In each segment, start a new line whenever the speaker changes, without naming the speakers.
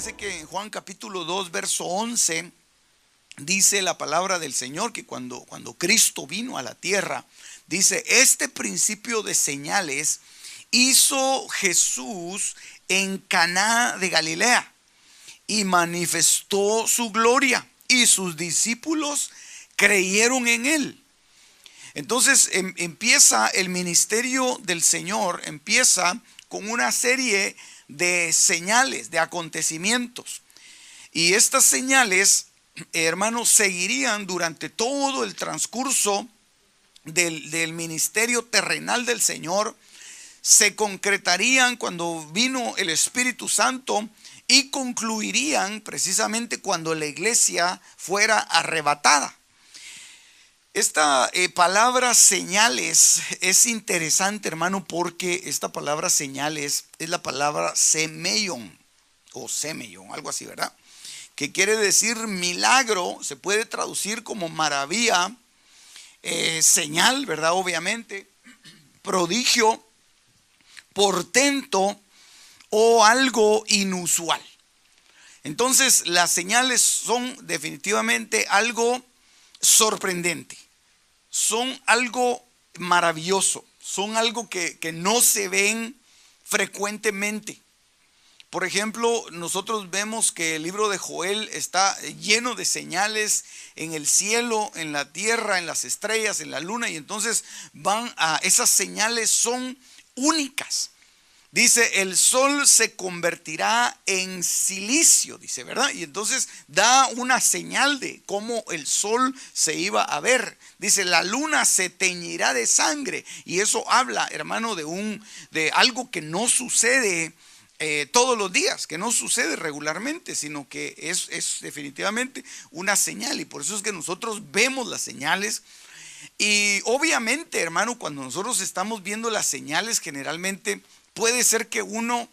Fíjese que en Juan capítulo 2, verso 11, dice la palabra del Señor que cuando Cristo vino a la tierra, dice: este principio de señales hizo Jesús en Caná de Galilea y manifestó su gloria, y sus discípulos creyeron en él. Entonces empieza el ministerio del Señor, empieza con una serie de señales, de acontecimientos. Y estas señales, hermanos, seguirían durante todo el transcurso del ministerio terrenal del Señor. Se concretarían cuando vino el Espíritu Santo y concluirían precisamente cuando la iglesia fuera arrebatada. Esta palabra señales es interesante, hermano, porque esta palabra señales es la palabra semeion o semeion, algo así, ¿verdad? Que quiere decir milagro, se puede traducir como maravilla, señal, ¿verdad? Obviamente, prodigio, portento o algo inusual. Entonces, las señales son definitivamente algo sorprendente, son algo maravilloso, son algo que no se ven frecuentemente. Por ejemplo, nosotros vemos que el libro de Joel está lleno de señales en el cielo, en la tierra, en las estrellas, en la luna, y entonces esas señales son únicas. Dice: el sol se convertirá en silicio, dice, ¿verdad? Y entonces da una señal de cómo el sol se iba a ver. Dice: la luna se teñirá de sangre. Y eso habla, hermano, de algo que no sucede todos los días, que no sucede regularmente, sino que es definitivamente una señal. Y por eso es que nosotros vemos las señales. Y obviamente, hermano, cuando nosotros estamos viendo las señales, generalmente puede ser que uno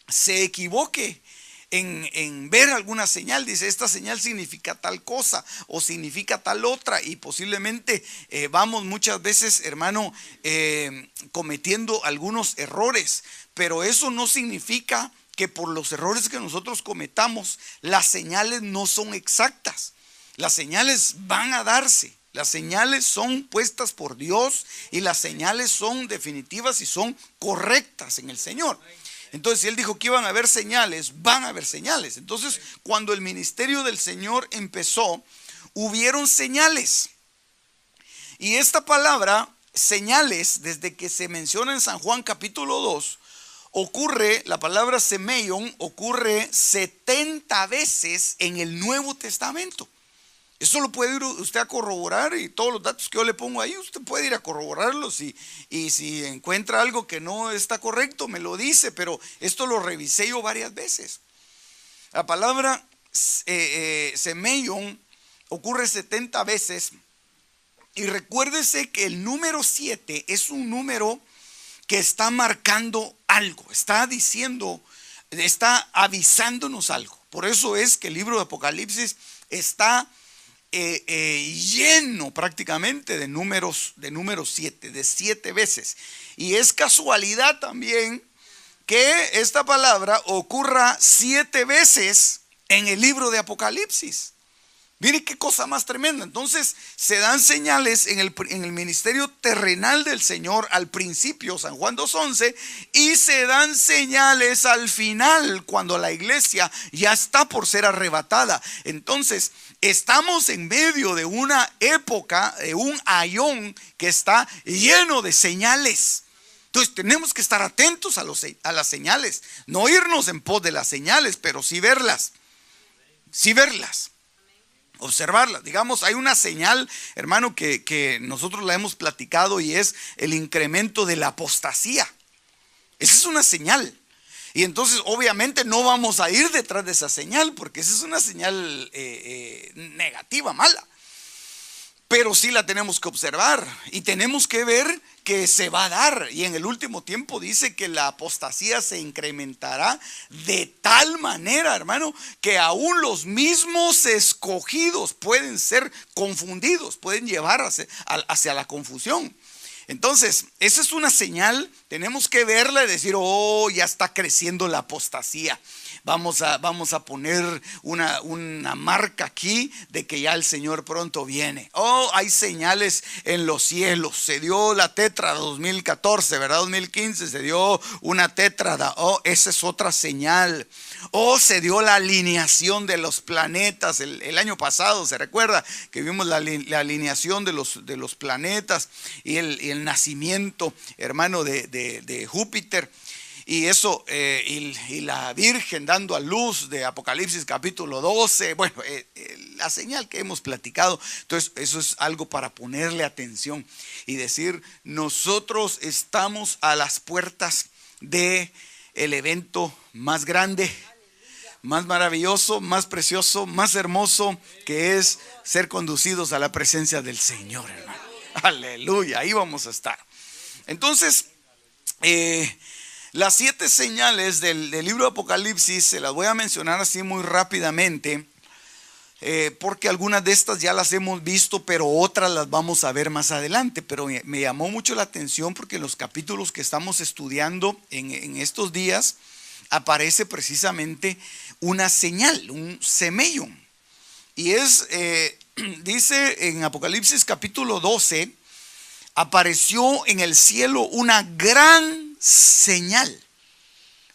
se equivoque en ver alguna señal. Dice: esta señal significa tal cosa o significa tal otra, y posiblemente vamos muchas veces, hermano, cometiendo algunos errores, pero eso no significa que por los errores que nosotros cometamos las señales no son exactas. Las señales van a darse. Las señales son puestas por Dios y las señales son definitivas y son correctas en el Señor. Entonces, si Él dijo que iban a haber señales, van a haber señales. Entonces, cuando el ministerio del Señor empezó, hubieron señales. Y esta palabra, señales, desde que se menciona en San Juan capítulo 2, ocurre, la palabra semeion ocurre 70 veces en el Nuevo Testamento. Eso lo puede ir usted a corroborar, y todos los datos que yo le pongo ahí, usted puede ir a corroborarlos, y si encuentra algo que no está correcto, me lo dice, pero esto lo revisé yo varias veces. La palabra semeion ocurre 70 veces, y recuérdese que el número 7 es un número que está marcando algo, está diciendo, está avisándonos algo. Por eso es que el libro de Apocalipsis está lleno prácticamente de números 7, de 7 veces. Y es casualidad también que esta palabra ocurra 7 veces en el libro de Apocalipsis. Mire qué cosa más tremenda. Entonces se dan señales en el ministerio terrenal del Señor al principio, San Juan 2:11, y se dan señales al final, cuando la iglesia ya está por ser arrebatada. Entonces estamos en medio de una época, de un ayón que está lleno de señales. Entonces tenemos que estar atentos a las señales, no irnos en pos de las señales, pero sí verlas, observarlas. Digamos, hay una señal, hermano, que nosotros la hemos platicado, y es el incremento de la apostasía. Esa es una señal. Y entonces obviamente no vamos a ir detrás de esa señal, porque esa es una señal negativa, mala. Pero sí la tenemos que observar y tenemos que ver que se va a dar. Y en el último tiempo dice que la apostasía se incrementará de tal manera, hermano, que aún los mismos escogidos pueden ser confundidos, pueden llevar hacia la confusión. Entonces, esa es una señal, tenemos que verla y decir: oh, ya está creciendo la apostasía. Vamos a poner una marca aquí de que ya el Señor pronto viene. Oh, hay señales en los cielos. Se dio la tétrada 2014, ¿verdad? 2015 se dio una tétrada. Oh, esa es otra señal. Oh, se dio la alineación de los planetas. El año pasado, ¿se recuerda? Que vimos la alineación de los planetas y el nacimiento, hermano, de Júpiter. Y eso, y la Virgen dando a luz de Apocalipsis capítulo 12. Bueno, la señal que hemos platicado. Entonces, eso es algo para ponerle atención y decir, nosotros estamos a las puertas del evento más grande, más maravilloso, más precioso, más hermoso, que es ser conducidos a la presencia del Señor, hermano. Aleluya, ahí vamos a estar. Entonces, las 7 señales del libro de Apocalipsis se las voy a mencionar así muy rápidamente, porque algunas de estas ya las hemos visto, pero otras las vamos a ver más adelante. Pero me llamó mucho la atención porque en los capítulos que estamos estudiando en estos días aparece precisamente una señal, un semeion. Y dice en Apocalipsis capítulo 12, apareció en el cielo una gran señal,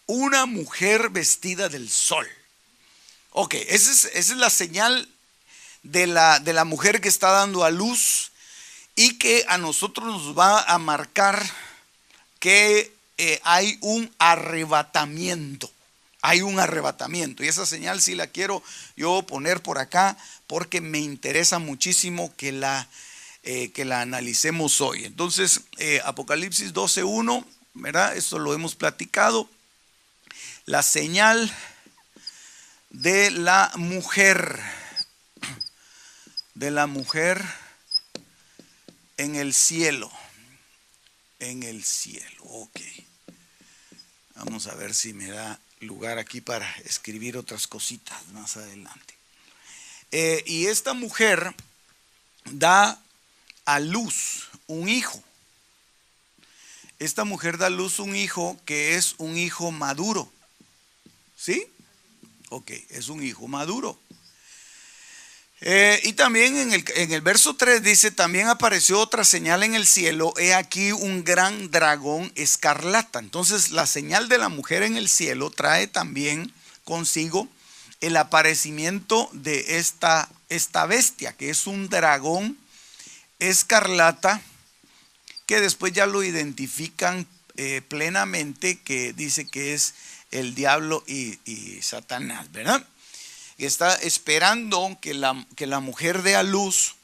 una mujer vestida del sol. Ok, esa es la señal de la mujer que está dando a luz y que a nosotros nos va a marcar que hay un arrebatamiento. Hay un arrebatamiento y esa señal sí la quiero yo poner por acá porque me interesa muchísimo que la analicemos hoy. Entonces, Apocalipsis 12:1, ¿verdad? Esto lo hemos platicado. La señal de la mujer en el cielo. En el cielo, ok. Vamos a ver si me da lugar aquí para escribir otras cositas más adelante. Y esta mujer da a luz un hijo. Esta mujer da a luz un hijo que es un hijo maduro. ¿Sí? Ok, es un hijo maduro. Y también en el verso 3 dice, también apareció otra señal en el cielo, he aquí un gran dragón escarlata. Entonces la señal de la mujer en el cielo trae también consigo el aparecimiento de esta bestia, que es un dragón escarlata, que después ya lo identifican plenamente, que dice que es el diablo y Satanás, ¿verdad? Está esperando que la mujer dé a luz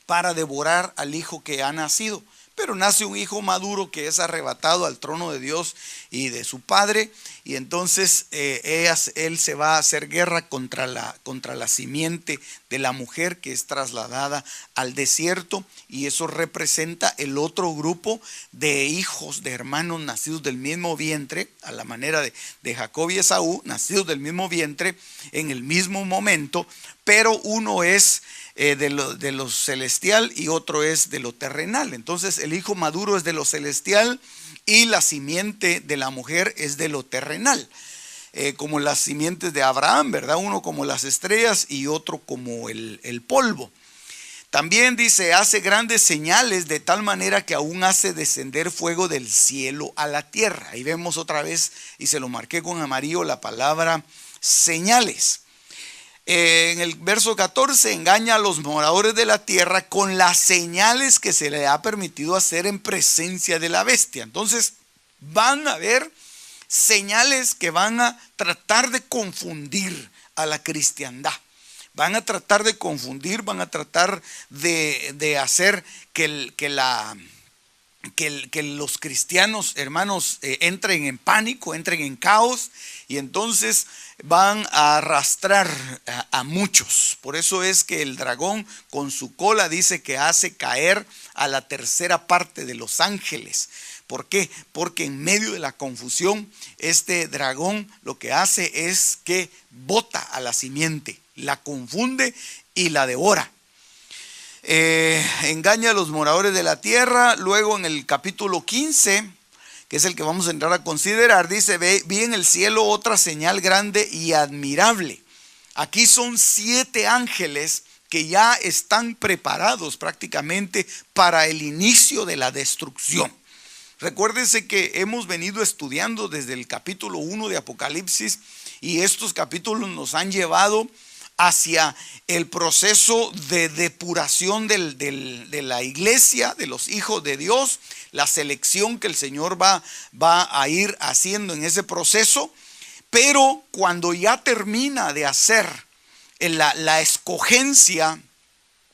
para devorar al hijo que ha nacido. Pero nace un hijo maduro que es arrebatado al trono de Dios y de su padre. Y entonces él se va a hacer guerra contra la simiente de la mujer que es trasladada al desierto. Y eso representa el otro grupo de hijos, de hermanos nacidos del mismo vientre, a la manera de Jacob y Esaú, nacidos del mismo vientre en el mismo momento. Pero uno es de lo celestial y otro es de lo terrenal. Entonces el hijo maduro es de lo celestial y la simiente de la mujer es de lo terrenal, como las simientes de Abraham, ¿verdad? Uno como las estrellas y otro como el polvo. También dice, hace grandes señales de tal manera que aún hace descender fuego del cielo a la tierra. Ahí vemos otra vez, y se lo marqué con amarillo, la palabra señales. En el verso 14, engaña a los moradores de la tierra con las señales que se le ha permitido hacer en presencia de la bestia. Entonces van a haber señales que van a tratar de confundir a la cristiandad. Van a tratar de confundir, van a tratar de hacer que los cristianos, hermanos, entren en pánico, entren en caos, y entonces van a arrastrar a muchos. Por eso es que el dragón con su cola dice que hace caer a la tercera parte de los ángeles. ¿Por qué? Porque en medio de la confusión, este dragón lo que hace es que bota a la simiente, la confunde y la devora. Engaña a los moradores de la tierra. Luego en el capítulo 15, que es el que vamos a entrar a considerar, dice: vi en el cielo otra señal grande y admirable. Aquí son 7 ángeles que ya están preparados prácticamente para el inicio de la destrucción. Recuérdense que hemos venido estudiando desde el capítulo 1 de Apocalipsis, y estos capítulos nos han llevado hacia el proceso de depuración de la iglesia, de los hijos de Dios, la selección que el Señor va a ir haciendo en ese proceso. Pero cuando ya termina de hacer la escogencia,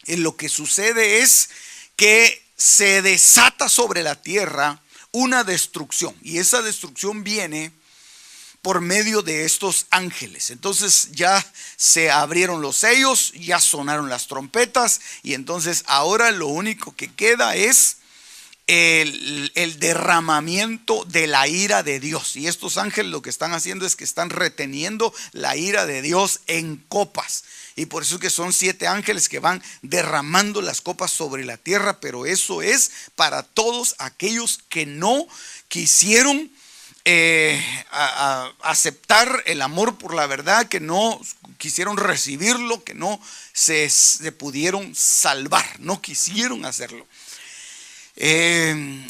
lo que sucede es que se desata sobre la tierra una destrucción, y esa destrucción viene por medio de estos ángeles. Entonces ya se abrieron los sellos, ya sonaron las trompetas, y entonces ahora lo único que queda es el derramamiento de la ira de Dios. Y estos ángeles lo que están haciendo es que están reteniendo la ira de Dios en copas. Y por eso es que son 7 ángeles que van derramando las copas sobre la tierra. Pero eso es para todos aquellos que no quisieron aceptar el amor por la verdad, que no quisieron recibirlo, que no se pudieron salvar, no quisieron hacerlo.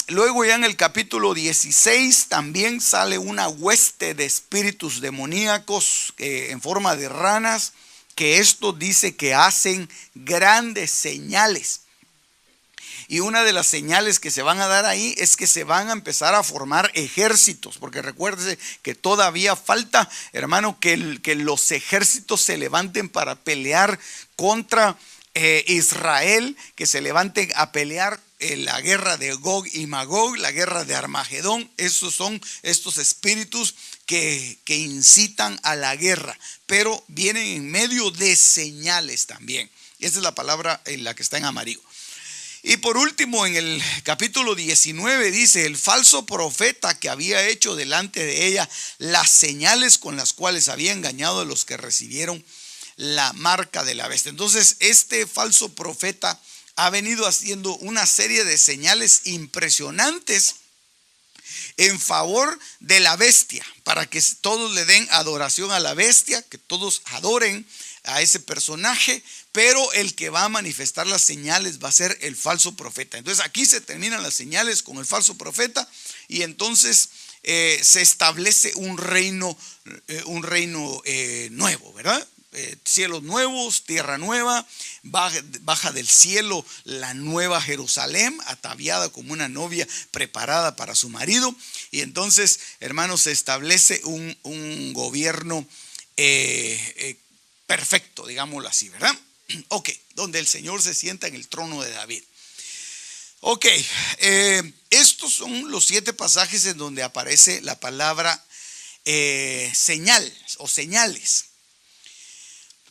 Luego ya en el capítulo 16 también sale una hueste de espíritus demoníacos en forma de ranas, que esto dice que hacen grandes señales. Y una de las señales que se van a dar ahí es que se van a empezar a formar ejércitos, porque recuérdese que todavía falta, hermano, que los ejércitos se levanten para pelear contra Israel, que se levanten a pelear la guerra de Gog y Magog, la guerra de Armagedón. Esos son estos espíritus que incitan a la guerra, pero vienen en medio de señales también. Y esa es la palabra en la que está en amarillo. Y por último, en el capítulo 19 dice: el falso profeta que había hecho delante de ella las señales con las cuales había engañado a los que recibieron la marca de la bestia. Entonces este falso profeta ha venido haciendo una serie de señales impresionantes en favor de la bestia, para que todos le den adoración a la bestia, que todos adoren a ese personaje. Pero el que va a manifestar las señales va a ser el falso profeta. Entonces aquí se terminan las señales con el falso profeta, y entonces se establece un reino nuevo, ¿verdad? Cielos nuevos, tierra nueva, baja del cielo la nueva Jerusalén, ataviada como una novia preparada para su marido. Y entonces, hermanos, se establece un gobierno perfecto, digámoslo así, ¿verdad? Ok, donde el Señor se sienta en el trono de David. Ok, estos son los 7 pasajes en donde aparece la palabra señal o señales.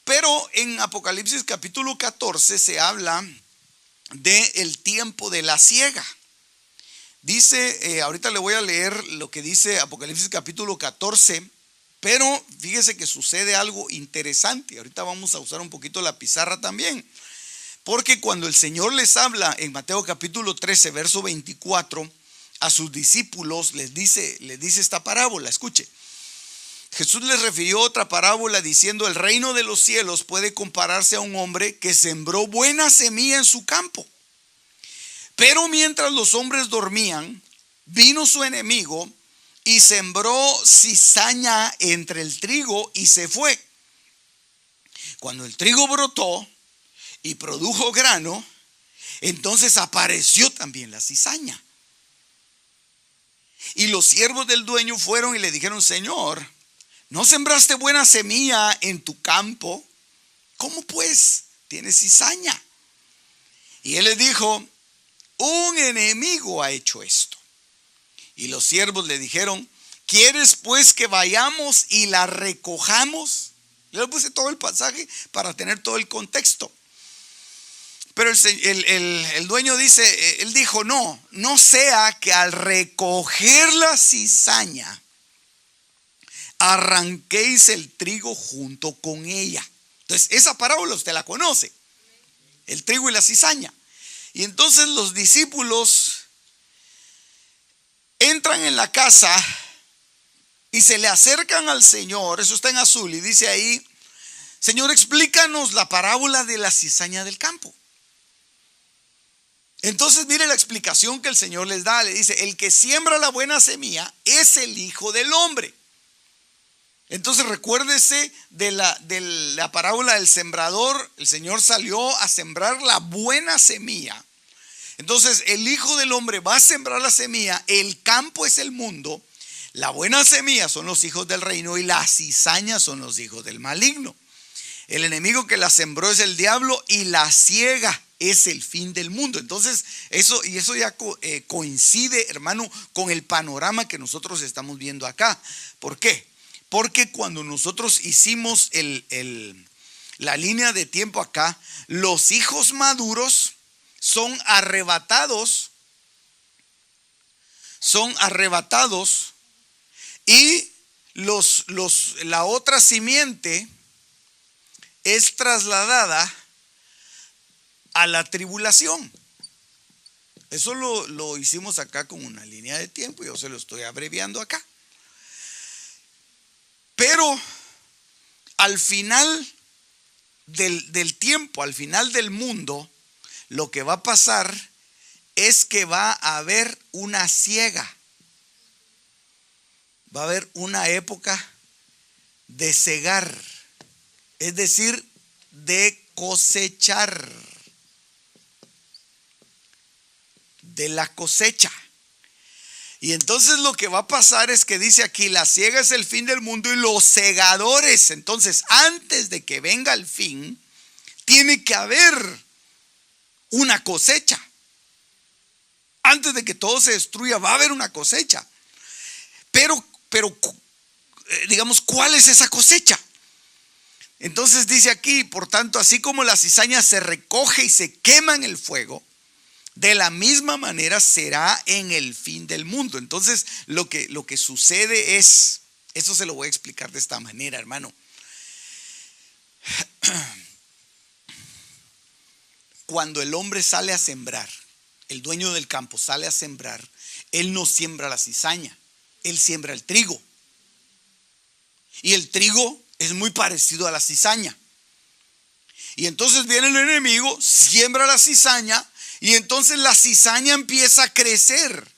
Pero en Apocalipsis capítulo 14 se habla del tiempo de la siega. Dice, ahorita le voy a leer lo que dice Apocalipsis capítulo 14. Pero fíjese que sucede algo interesante. Ahorita vamos a usar un poquito la pizarra también. Porque cuando el Señor les habla en Mateo capítulo 13, verso 24, a sus discípulos les dice esta parábola. Escuche. Jesús les refirió otra parábola diciendo: el reino de los cielos puede compararse a un hombre que sembró buena semilla en su campo. Pero mientras los hombres dormían, vino su enemigo y sembró cizaña entre el trigo y se fue. Cuando el trigo brotó y produjo grano, entonces apareció también la cizaña. Y los siervos del dueño fueron y le dijeron: Señor, ¿no sembraste buena semilla en tu campo? ¿Cómo pues tienes cizaña? Y él les dijo: un enemigo ha hecho esto. Y los siervos le dijeron: ¿quieres pues que vayamos y la recojamos? Yo le puse todo el pasaje para tener todo el contexto. Pero el dueño dice, él dijo: no sea que al recoger la cizaña arranquéis el trigo junto con ella. Entonces esa parábola usted la conoce, el trigo y la cizaña. Y entonces los discípulos entran entran en la casa y se le acercan al Señor, eso está en azul, y dice ahí: Señor, explícanos la parábola de la cizaña del campo. Entonces mire la explicación que el Señor les da. Le dice: el que siembra la buena semilla es el Hijo del Hombre. Entonces recuérdese de la parábola del sembrador. El Señor salió a sembrar la buena semilla. Entonces el Hijo del Hombre va a sembrar la semilla. El campo es el mundo. La buena semilla son los hijos del reino y la cizaña son los hijos del maligno. El enemigo que la sembró es el diablo y la siega es el fin del mundo. Entonces eso ya coincide, hermano, con el panorama que nosotros estamos viendo acá. ¿Por qué? Porque cuando nosotros hicimos la línea de tiempo acá, los hijos maduros son arrebatados y la otra simiente es trasladada a la tribulación. Eso lo hicimos acá con una línea de tiempo. Yo se lo estoy abreviando acá. Pero al final del tiempo, al final del mundo, lo que va a pasar es que va a haber una siega. Va a haber una época de segar, es decir, de cosechar, de la cosecha. Y entonces lo que va a pasar es que dice aquí: la siega es el fin del mundo y los segadores. Entonces, antes de que venga el fin, tiene que haber una cosecha. Antes de que todo se destruya, va a haber una cosecha. Pero digamos, ¿cuál es esa cosecha? Entonces dice aquí: por tanto, así como la cizaña se recoge y se quema en el fuego, de la misma manera será en el fin del mundo. Entonces lo que sucede es, eso se lo voy a explicar de esta manera, hermano. Cuando el hombre sale a sembrar, el dueño del campo sale a sembrar, él no siembra la cizaña, él siembra el trigo. Y el trigo es muy parecido a la cizaña. Y entonces viene el enemigo, siembra la cizaña, y entonces la cizaña empieza a crecer.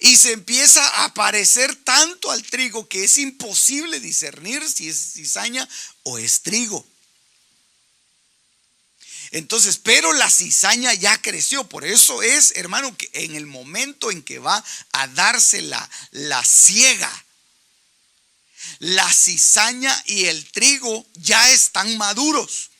Y se empieza a parecer tanto al trigo que es imposible discernir si es cizaña o es trigo. Entonces, pero la cizaña ya creció. Por eso es, hermano, que en el momento en que va a darse la siega, la cizaña y el trigo ya están maduros.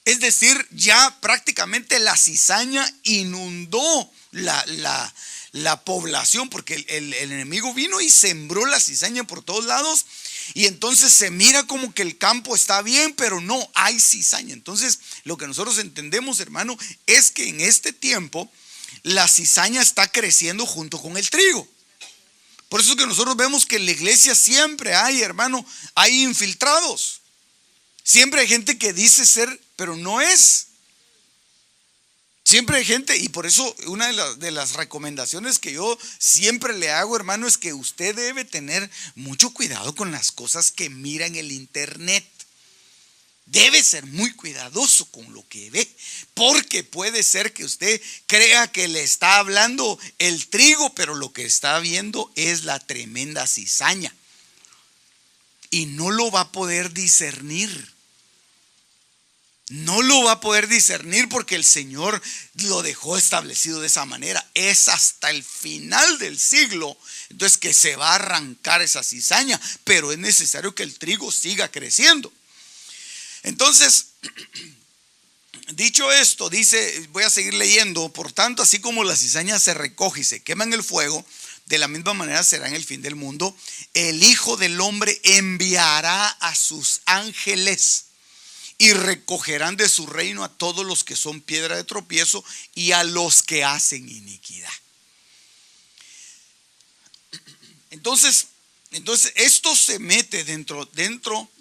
Es decir, ya prácticamente la cizaña inundó la población, porque el enemigo vino y sembró la cizaña por todos lados. Y entonces se mira como que el campo está bien, pero no hay cizaña. Entonces lo que nosotros entendemos, hermano, es que en este tiempo la cizaña está creciendo junto con el trigo. Por eso es que nosotros vemos que en la iglesia siempre hay, hermano, hay infiltrados. Siempre hay gente que dice ser, pero no es. Siempre hay gente, y por eso una de las recomendaciones que yo siempre le hago, hermano, es que usted debe tener mucho cuidado con las cosas que mira en el internet. Debe ser muy cuidadoso con lo que ve, porque puede ser que usted crea que le está hablando el trigo, pero lo que está viendo es la tremenda cizaña. Y no lo va a poder discernir. No lo va a poder discernir porque el Señor lo dejó establecido de esa manera. Es hasta el final del siglo, entonces, que se va a arrancar esa cizaña, pero es necesario que el trigo siga creciendo. Entonces, dicho esto, dice, voy a seguir leyendo: por tanto, así como la cizaña se recoge y se quema en el fuego, de la misma manera será en el fin del mundo. El Hijo del Hombre enviará a sus ángeles y recogerán de su reino a todos los que son piedra de tropiezo y a los que hacen iniquidad. Entonces esto se mete dentro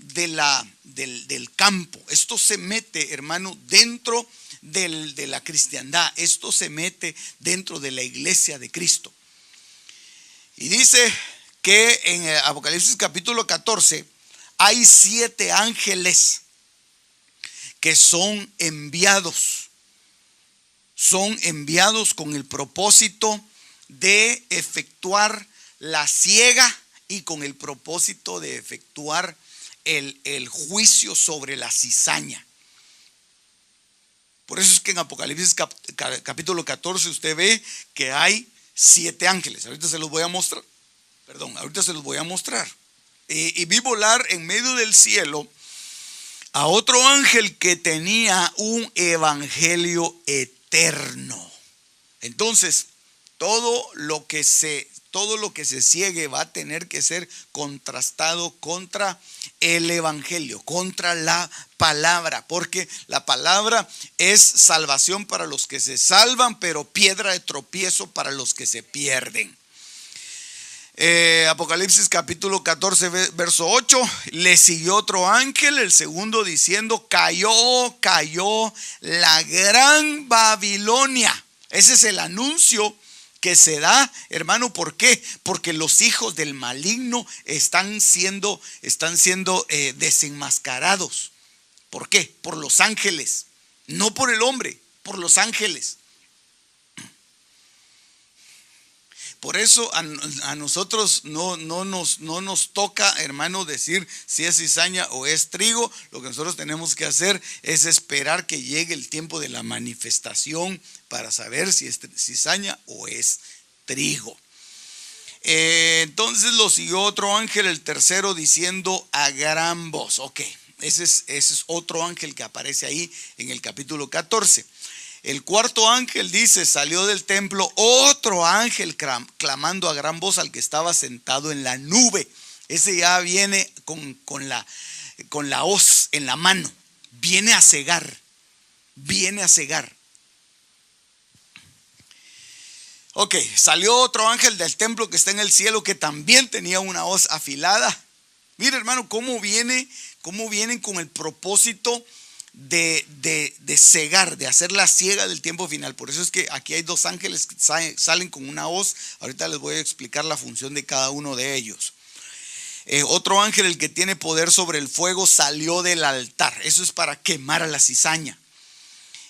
del campo. Esto se mete, hermano, dentro de la cristiandad. Esto se mete dentro de la iglesia de Cristo. Y dice que en Apocalipsis capítulo 14 hay 7 ángeles que son enviados. Son enviados con el propósito de efectuar la siega y con el propósito de efectuar el juicio sobre la cizaña. Por eso es que en Apocalipsis capítulo 14 usted ve que hay 7 ángeles. Ahorita se los voy a mostrar. Y vi volar en medio del cielo a otro ángel que tenía un evangelio eterno. Entonces, todo lo que se ciegue va a tener que ser contrastado contra el evangelio, contra la palabra, porque la palabra es salvación para los que se salvan, pero piedra de tropiezo para los que se pierden. Apocalipsis capítulo 14 verso 8, le siguió otro ángel, el segundo, diciendo: cayó la gran Babilonia. Ese es el anuncio que se da, hermano. ¿Por qué? Porque los hijos del maligno están siendo desenmascarados. ¿Por qué? Por los ángeles, no por el hombre, por los ángeles. Por eso a nosotros no nos toca, hermano, decir si es cizaña o es trigo. Lo que nosotros tenemos que hacer es esperar que llegue el tiempo de la manifestación para saber si es cizaña o es trigo. Entonces lo siguió otro ángel, el tercero, diciendo a gran voz. Ok, ese es otro ángel que aparece ahí en el capítulo 14. El cuarto ángel, dice, salió del templo otro ángel clamando a gran voz al que estaba sentado en la nube. Ese ya viene con la hoz en la mano. Viene a cegar. Ok, salió otro ángel del templo que está en el cielo, que también tenía una hoz afilada. Mira, hermano, cómo vienen con el propósito de cegar, de hacer la siega del tiempo final. Por eso es que aquí hay 2 ángeles que salen con una hoz. Ahorita les voy a explicar la función de cada uno de ellos. Otro ángel, el que tiene poder sobre el fuego, salió del altar. Eso es para quemar a la cizaña.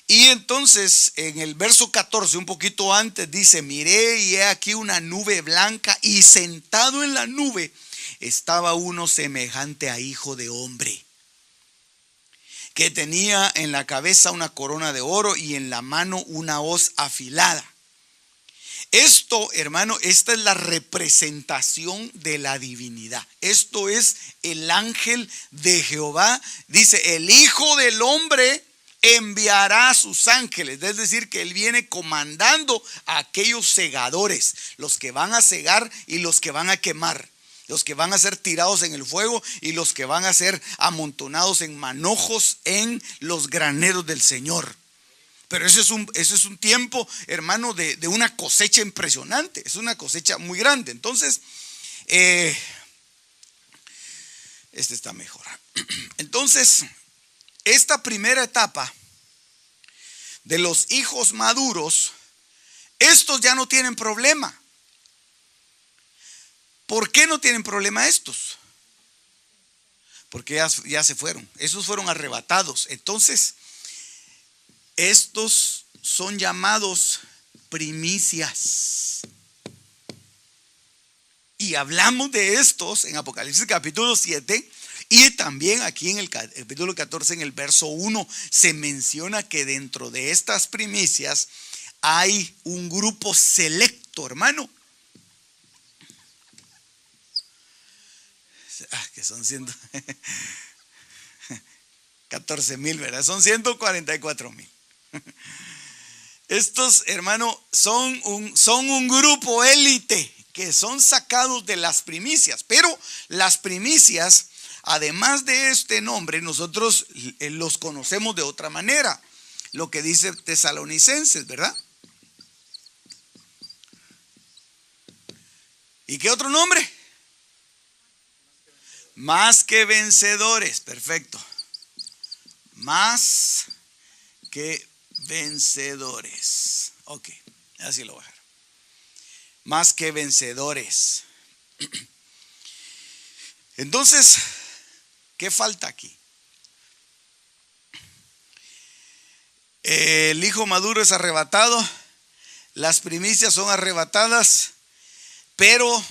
Y entonces en el verso 14, un poquito antes, dice: miré y he aquí una nube blanca, y sentado en la nube estaba uno semejante a hijo de hombre, que tenía en la cabeza una corona de oro y en la mano una hoz afilada. Esto, hermano, esta es la representación de la divinidad. Esto es el ángel de Jehová. Dice: el Hijo del Hombre enviará a sus ángeles. Es decir, que él viene comandando a aquellos segadores, los que van a cegar y los que van a quemar, los que van a ser tirados en el fuego y los que van a ser amontonados en manojos en los graneros del Señor. Pero eso es un tiempo, hermano, de una cosecha impresionante. Es una cosecha muy grande. Entonces, este está mejor. Entonces, esta primera etapa de los hijos maduros, estos ya no tienen problema. ¿Por qué no tienen problema estos? Porque ya se fueron. Esos fueron arrebatados. Entonces, estos son llamados primicias. Y hablamos de estos en Apocalipsis capítulo 7. Y también aquí en el capítulo 14, en el verso 1, se menciona que dentro de estas primicias hay un grupo selecto, hermano. Que son 14,000, ¿verdad? Son 144,000. Estos, hermano, son un grupo élite que son sacados de las primicias. Pero las primicias, además de este nombre, nosotros los conocemos de otra manera. Lo que dice Tesalonicenses, ¿verdad? ¿Y qué otro nombre? Más que vencedores. Perfecto. Más que vencedores. Ok, así lo voy a dejar. más que vencedores. Entonces, ¿qué falta aquí? El hijo maduro es arrebatado, las primicias son arrebatadas, pero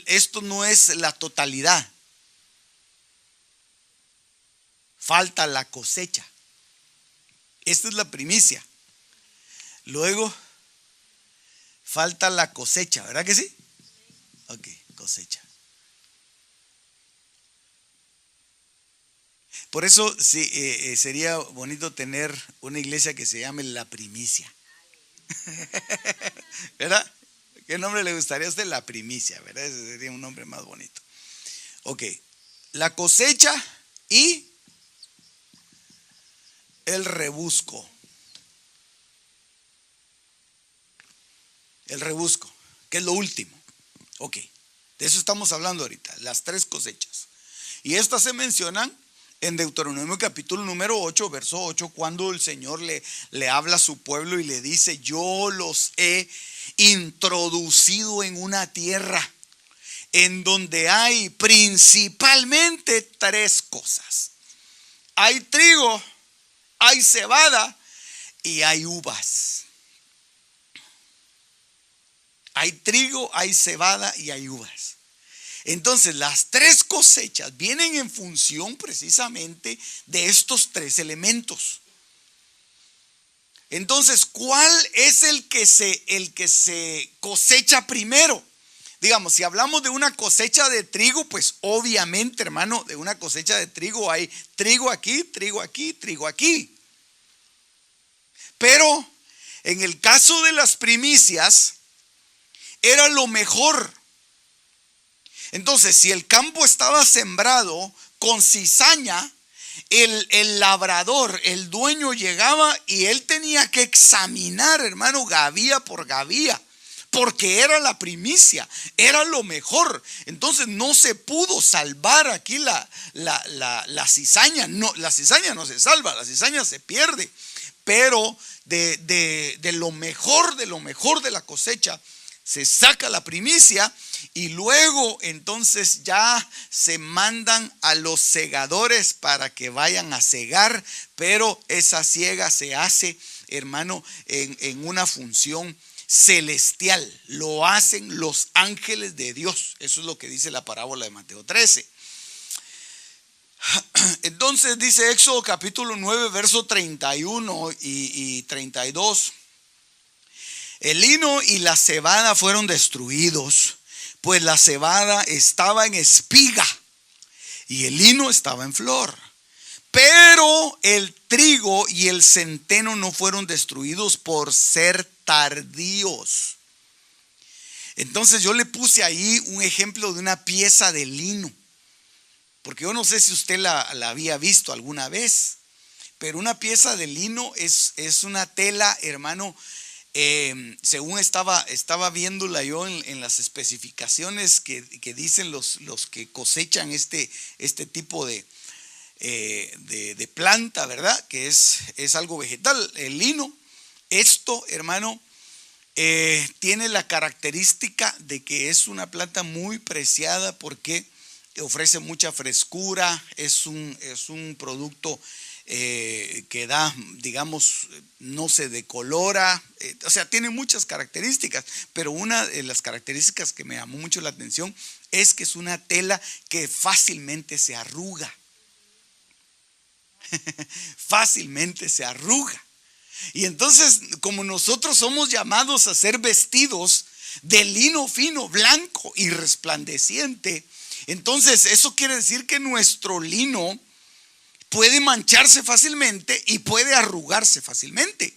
esto no es la totalidad. Falta la cosecha. Esta es la primicia. Luego falta la cosecha, ¿verdad que sí? Ok, cosecha. Por eso sí, sería bonito tener una iglesia que se llame La Primicia. ¿Verdad? ¿Qué nombre le gustaría a usted? La Primicia, ¿verdad? Ese sería un nombre más bonito. Ok, la cosecha y el rebusco. El rebusco, que es lo último. Ok, de eso estamos hablando ahorita, las tres cosechas. Y estas se mencionan en Deuteronomio capítulo número 8, verso 8, cuando el Señor le habla a su pueblo y le dice: yo los he introducido en una tierra en donde hay principalmente tres cosas. Hay trigo, hay cebada y hay uvas. Hay trigo, hay cebada y hay uvas. Entonces las tres cosechas vienen en función precisamente de estos tres elementos. Entonces, ¿cuál es el que se cosecha primero? Digamos, si hablamos de una cosecha de trigo, pues obviamente, hermano, de una cosecha de trigo hay trigo aquí, trigo aquí, trigo aquí. Pero en el caso de las primicias, era lo mejor. Entonces, si el campo estaba sembrado con cizaña, el labrador, el dueño llegaba y él tenía que examinar, hermano, gavía por gavía, porque era la primicia, era lo mejor. Entonces no se pudo salvar aquí la cizaña. No, la cizaña no se salva, la cizaña se pierde. Pero de lo mejor de la cosecha se saca la primicia, y luego entonces ya se mandan a los segadores para que vayan a segar, pero esa siega se hace, hermano, en una función celestial. Lo hacen los ángeles de Dios. Eso es lo que dice la parábola de Mateo 13. Entonces dice Éxodo capítulo 9, verso 31 y 32. El lino y la cebada fueron destruidos, pues la cebada estaba en espiga y el lino estaba en flor. Pero el trigo y el centeno no fueron destruidos por ser tardíos. Entonces yo le puse ahí un ejemplo de una pieza de lino, porque yo no sé si usted la había visto alguna vez, pero una pieza de lino es una tela, hermano. Según estaba viéndola yo en las especificaciones que dicen los que cosechan este tipo de planta, ¿verdad? Que es algo vegetal, el lino. Esto, hermano, tiene la característica de que es una planta muy preciada porque ofrece mucha frescura, es un producto que da, digamos, no se decolora, o sea, tiene muchas características, pero una de las características que me llamó mucho la atención es que es una tela que fácilmente se arruga. Fácilmente se arruga. Y entonces, como nosotros somos llamados a ser vestidos de lino fino, blanco y resplandeciente, entonces eso quiere decir que nuestro lino puede mancharse fácilmente y puede arrugarse fácilmente.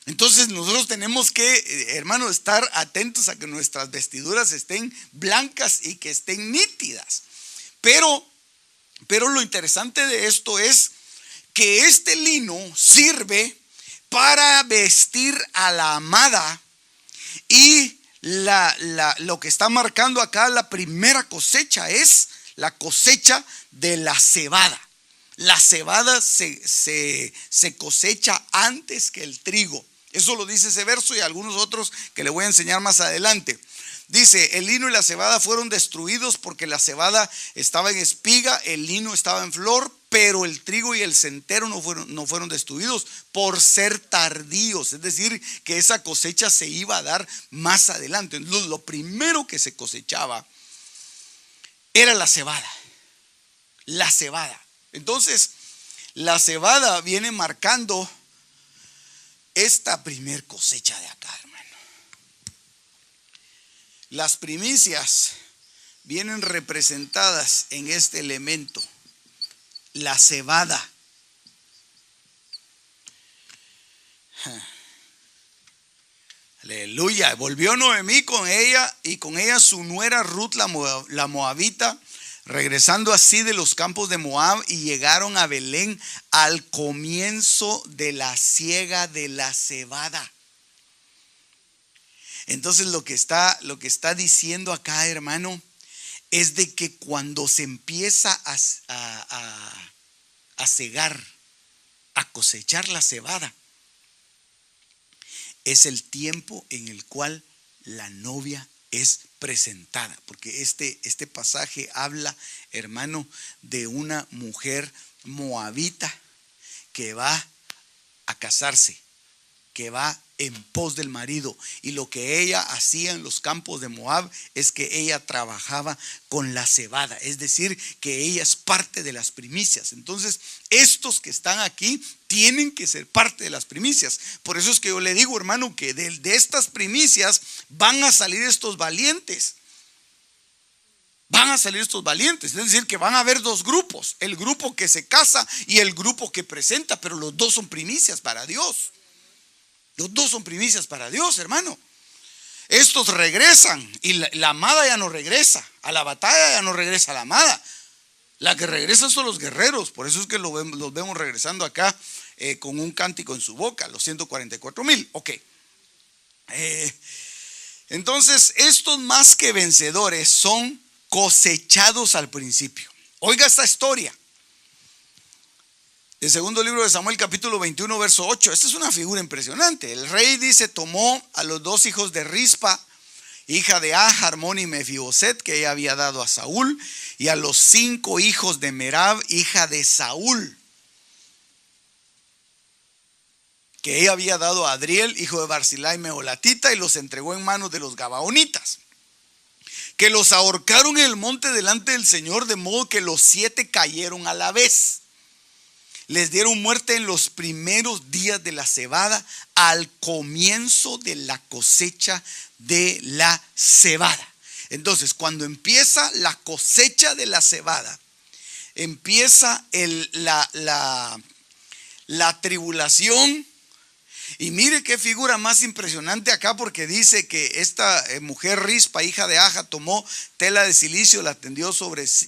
Entonces nosotros tenemos que, hermano, estar atentos a que nuestras vestiduras estén blancas y que estén nítidas. Pero lo interesante de esto es que este lino sirve para vestir a la amada, y lo que está marcando acá la primera cosecha es la cosecha de la cebada. La cebada se cosecha antes que el trigo. Eso lo dice ese verso y algunos otros que le voy a enseñar más adelante. Dice, el lino y la cebada fueron destruidos porque la cebada estaba en espiga, el lino estaba en flor, pero el trigo y el centeno no fueron destruidos por ser tardíos. Es decir, que esa cosecha se iba a dar más adelante. Lo primero que se cosechaba era la cebada. La cebada. Entonces, la cebada viene marcando esta primer cosecha de acá, hermano. Las primicias vienen representadas en este elemento, la cebada. Aleluya. Volvió Noemí con ella y con ella su nuera Ruth la moabita, regresando así de los campos de Moab, y llegaron a Belén al comienzo de la siega de la cebada. Entonces lo que está diciendo acá, hermano, es de que cuando se empieza a cegar, a cosechar la cebada, es el tiempo en el cual la novia es presentada. Porque este pasaje habla, hermano, de una mujer moabita que va a casarse, que va en pos del marido, y lo que ella hacía en los campos de Moab es que ella trabajaba con la cebada, es decir, que ella es parte de las primicias. Entonces, estos que están aquí tienen que ser parte de las primicias. Por eso es que yo le digo, hermano, que de estas primicias van a salir estos valientes. Van a salir estos valientes, es decir, que van a haber dos grupos, el grupo que se casa y el grupo que presenta, pero los dos son primicias para Dios. Los dos son primicias para Dios, hermano. Estos regresan y la amada ya no regresa. A la batalla ya no regresa la amada. La que regresa son los guerreros. Por eso es que los vemos regresando acá con un cántico en su boca, los 144,000. Ok. Entonces, estos más que vencedores son cosechados al principio. Oiga esta historia. El segundo libro de Samuel, capítulo 21, verso 8. Esta es una figura impresionante. El rey dice, tomó a los dos hijos de Rispa, hija de Ah, Armón y Mefiboset, que ella había dado a Saúl, y a los 5 hijos de Merab, hija de Saúl, que ella había dado a Adriel, hijo de Barzilai Meholatita, y los entregó en manos de los gabaonitas, que los ahorcaron en el monte delante del Señor, de modo que los 7 cayeron a la vez. Les dieron muerte en los primeros días de la cebada, al comienzo de la cosecha de la cebada. Entonces, cuando empieza la cosecha de la cebada, empieza la tribulación. Y mire qué figura más impresionante acá, porque dice que esta mujer Rispa, hija de Aja, tomó tela de silicio, la tendió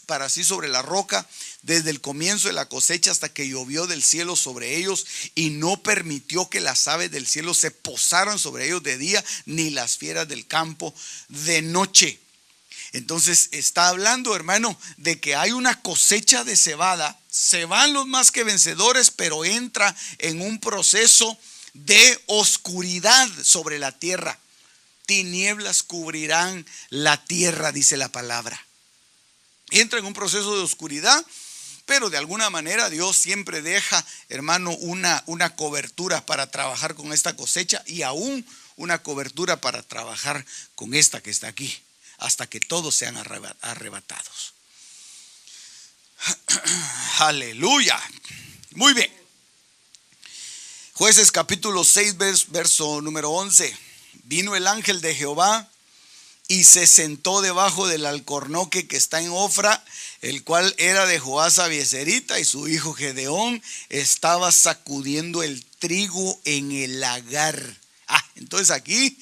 para sí sobre la roca desde el comienzo de la cosecha hasta que llovió del cielo sobre ellos, y no permitió que las aves del cielo se posaran sobre ellos de día, ni las fieras del campo de noche. Entonces está hablando, hermano, de que hay una cosecha de cebada. Se van los más que vencedores, pero entra en un proceso de oscuridad sobre la tierra. Tinieblas cubrirán la tierra, dice la palabra. Entra en un proceso de oscuridad, pero de alguna manera Dios siempre deja, hermano, una cobertura para trabajar con esta cosecha, y aún una cobertura para trabajar con esta que está aquí, hasta que todos sean arrebatados. Aleluya. Muy bien. Jueces capítulo 6, verso número 11. Vino el ángel de Jehová y se sentó debajo del alcornoque que está en Ofra, el cual era de Joás Abieserita, y su hijo Gedeón estaba sacudiendo el trigo en el lagar. Entonces aquí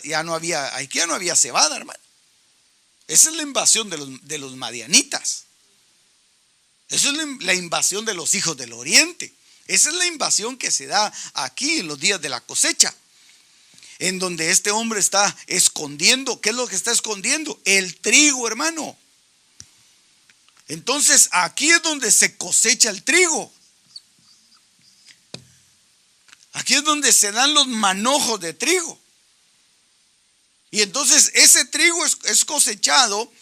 ya no había cebada, hermano. Esa es la invasión de los madianitas. Esa es la invasión de los hijos del oriente. Esa es la invasión que se da aquí en los días de la cosecha, en donde este hombre está escondiendo. ¿Qué es lo que está escondiendo? El trigo, hermano. Entonces aquí es donde se cosecha el trigo. Aquí es donde se dan los manojos de trigo. Y entonces ese trigo es cosechado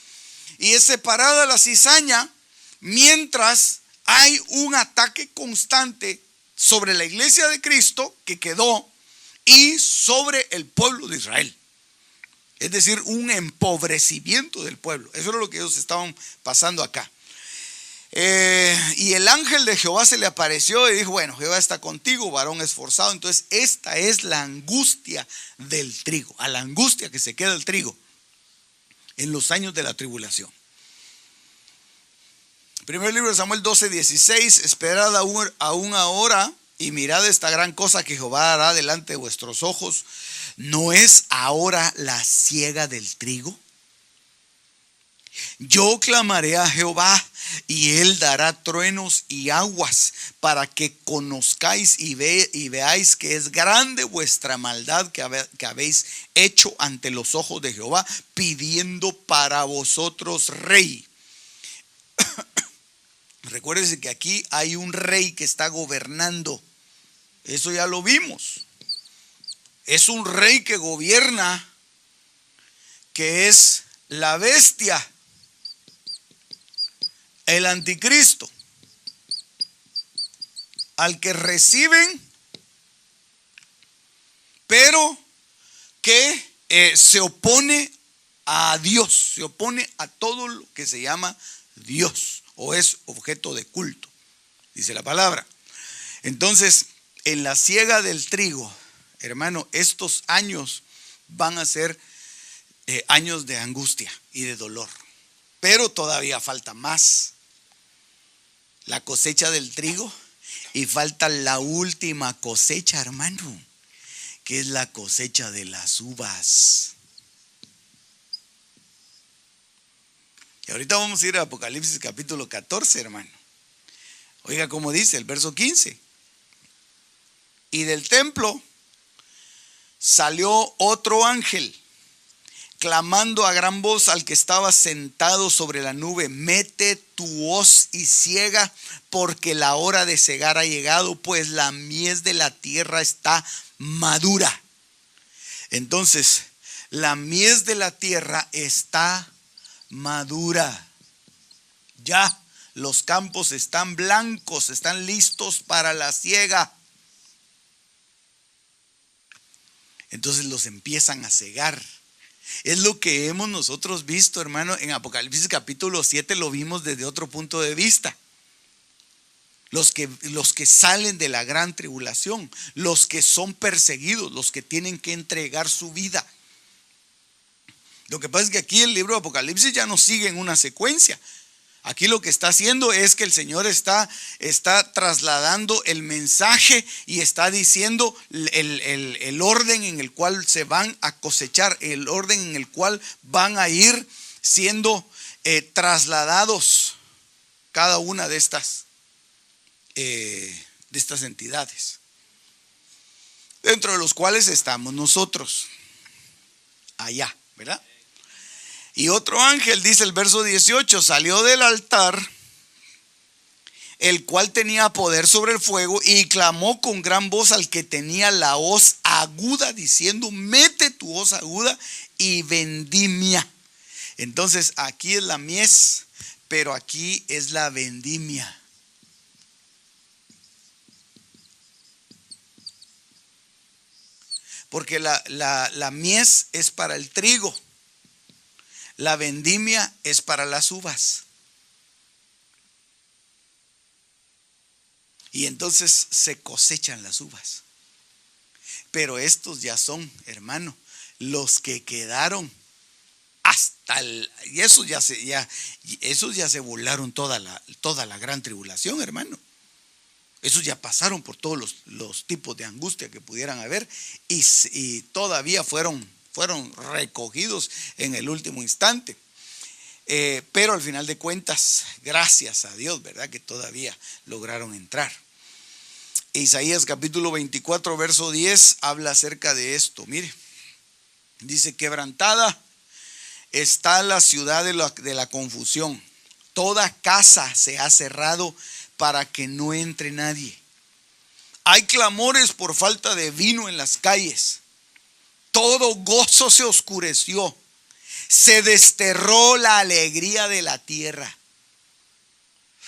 y es separada la cizaña, mientras hay un ataque constante sobre la iglesia de Cristo que quedó y sobre el pueblo de Israel. Es decir, un empobrecimiento del pueblo. Eso era lo que ellos estaban pasando acá. Y el ángel de Jehová se le apareció y dijo: bueno, Jehová está contigo, varón esforzado. Entonces esta es la angustia del trigo, a la angustia que se queda el trigo en los años de la tribulación. Primer libro de Samuel 12:16. Esperad aún ahora y mirad esta gran cosa que Jehová hará delante de vuestros ojos. ¿No es ahora la siega del trigo? Yo clamaré a Jehová y él dará truenos y aguas para que conozcáis y veáis que es grande vuestra maldad que habéis hecho ante los ojos de Jehová, pidiendo para vosotros rey. Recuérdense que aquí hay un rey que está gobernando. Eso ya lo vimos. Es un rey que gobierna, que es la bestia, el anticristo, al que reciben, pero que se opone a Dios, se opone a todo lo que se llama Dios o es objeto de culto, dice la palabra. Entonces, en la siega del trigo, hermano, estos años van a ser años de angustia y de dolor, pero todavía falta más. La cosecha del trigo y falta la última cosecha, hermano, que es la cosecha de las uvas. Y ahorita vamos a ir a Apocalipsis capítulo 14, hermano. Oiga cómo dice el verso 15. Y del templo salió otro ángel, clamando a gran voz al que estaba sentado sobre la nube: mete tu hoz y ciega, porque la hora de cegar ha llegado, pues la mies de la tierra está madura. Entonces, la mies de la tierra está madura. Ya los campos están blancos, están listos para la siega. Entonces los empiezan a cegar. Es lo que hemos nosotros visto, hermano, en Apocalipsis capítulo 7 lo vimos desde otro punto de vista. Los que salen de la gran tribulación, los que son perseguidos, los que tienen que entregar su vida. Lo que pasa es que aquí el libro de Apocalipsis ya no sigue en una secuencia. Aquí lo que está haciendo es que el Señor está trasladando el mensaje y está diciendo el orden en el cual se van a cosechar, el orden en el cual van a ir siendo trasladados cada una de estas entidades, dentro de los cuales estamos nosotros, allá, ¿verdad? Y otro ángel, dice el verso 18, salió del altar, el cual tenía poder sobre el fuego, y clamó con gran voz al que tenía la hoz aguda, diciendo: mete tu hoz aguda y vendimia. Entonces aquí es la mies, pero aquí es la vendimia. Porque la mies es para el trigo. La vendimia es para las uvas. Y entonces se cosechan las uvas. Pero estos ya son, hermano, los que quedaron hasta y esos ya se volaron toda la gran tribulación, hermano. Esos ya pasaron por todos los tipos de angustia que pudieran haber y todavía fueron recogidos en el último instante. Pero al final de cuentas, gracias a Dios, ¿verdad?, que todavía lograron entrar. Isaías capítulo 24, verso 10 habla acerca de esto. Mire, dice: quebrantada está la ciudad de la confusión. Toda casa se ha cerrado para que no entre nadie. Hay clamores por falta de vino en las calles. Todo gozo se oscureció. Se desterró la alegría de la tierra.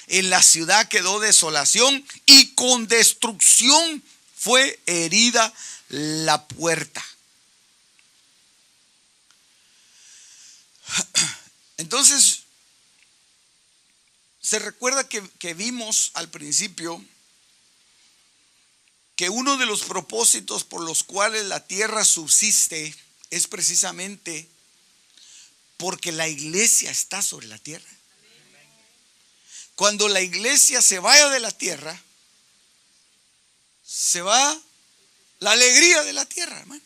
En la ciudad quedó desolación y con destrucción fue herida la puerta. Entonces, se recuerda que vimos al principio que uno de los propósitos por los cuales la tierra subsiste es precisamente porque la iglesia está sobre la tierra. Cuando la iglesia se vaya de la tierra, se va la alegría de la tierra, hermano.